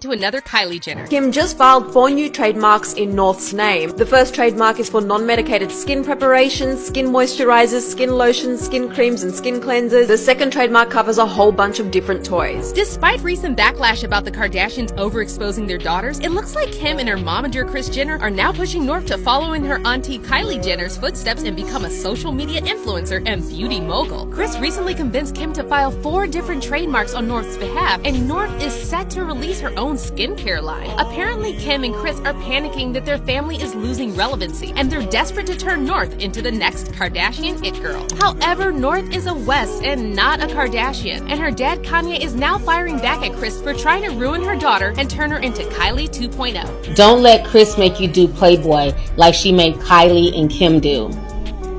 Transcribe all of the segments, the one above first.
To another Kylie Jenner. Kim just filed 4 new trademarks in North's name. The first trademark is for non-medicated skin preparations, skin moisturizers, skin lotions, skin creams, and skin cleansers. The second trademark covers a whole bunch of different toys. Despite recent backlash about the Kardashians overexposing their daughters, it looks like Kim and her momager Kris Jenner are now pushing North to follow in her auntie Kylie Jenner's footsteps and become a social media influencer and beauty mogul. Kris recently convinced Kim to file 4 different trademarks on North's behalf, and North is set to release her own skincare line. Apparently, Kim and Kris are panicking that their family is losing relevancy, and they're desperate to turn North into the next Kardashian it girl. However, North is a West and not a Kardashian, and her dad Kanye is now firing back at Kris for trying to ruin her daughter and turn her into Kylie 2.0. Don't let Kris make you do Playboy like she made Kylie and Kim do.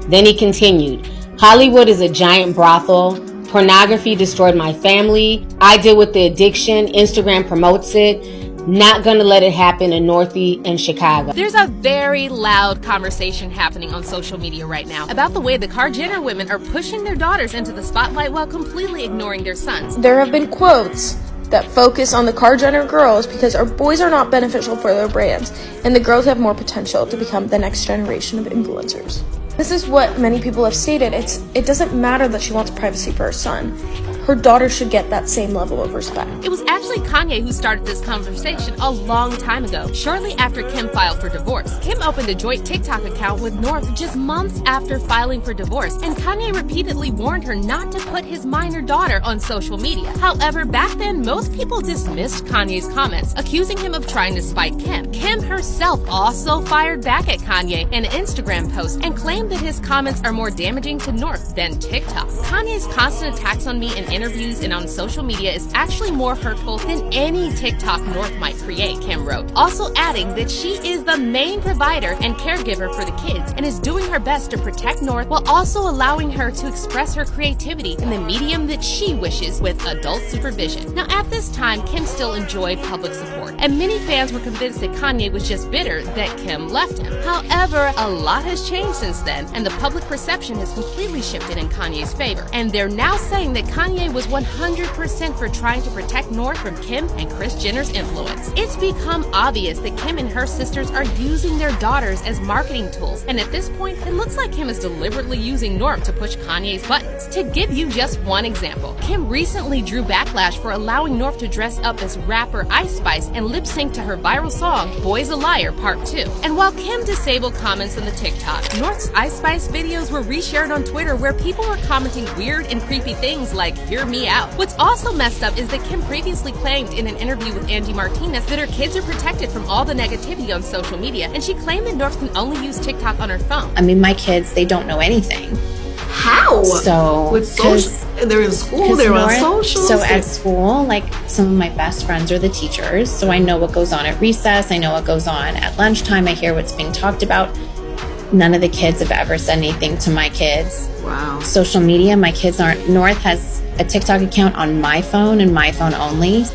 Then he continued, Hollywood is a giant brothel. Pornography destroyed my family. I deal with the addiction. Instagram promotes it. Not gonna let it happen in Northie and Chicago. There's a very loud conversation happening on social media right now about the way the Kar Jenner women are pushing their daughters into the spotlight while completely ignoring their sons. There have been quotes that focus on the Kar Jenner girls because our boys are not beneficial for their brands, and the girls have more potential to become the next generation of influencers. This is what many people have stated. It doesn't matter that she wants privacy for her son. Her daughter should get that same level of respect. It was actually Kanye who started this conversation a long time ago. Shortly after Kim filed for divorce, Kim opened a joint TikTok account with North just months after filing for divorce, and Kanye repeatedly warned her not to put his minor daughter on social media. However, back then, most people dismissed Kanye's comments, accusing him of trying to spite Kim. Kim herself also fired back at Kanye in an Instagram post and claimed that his comments are more damaging to North than TikTok. Kanye's constant attacks on me in interviews and on social media is actually more hurtful than any TikTok North might create, Kim wrote, also adding that she is the main provider and caregiver for the kids and is doing her best to protect North while also allowing her to express her creativity in the medium that she wishes with adult supervision. Now, at this time, Kim still enjoyed public support, and many fans were convinced that Kanye was just bitter that Kim left him. However, a lot has changed since then, and the public perception has completely shifted in Kanye's favor, and they're now saying that Kanye was 100% for trying to protect North from Kim and Kris Jenner's influence. It's become obvious that Kim and her sisters are using their daughters as marketing tools, and at this point, it looks like Kim is deliberately using North to push Kanye's buttons. To give you just one example, Kim recently drew backlash for allowing North to dress up as rapper Ice Spice and lip sync to her viral song, Boy's a Liar Part 2. And while Kim disabled comments on the TikTok, North's Ice Spice videos were reshared on Twitter where people were commenting weird and creepy things like, "Hear me out." What's also messed up is that Kim previously claimed in an interview with Angie Martinez that her kids are protected from all the negativity on social media, and she claimed that North can only use TikTok on her phone. I mean, my kids, they don't know anything. How? So, with social, they're in school, they're on social. So at school, like, some of my best friends are the teachers, so I know what goes on at recess, I know what goes on at lunchtime, I hear what's being talked about. None of the kids have ever said anything to my kids. Wow. Social media, my kids aren't. North has a TikTok account on my phone and my phone only.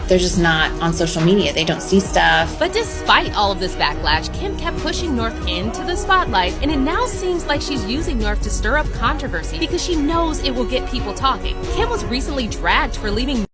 They're just not on social media. They don't see stuff. But despite all of this backlash, Kim kept pushing North into the spotlight, and it now seems like she's using North to stir up controversy because she knows it will get people talking. Kim was recently dragged for leaving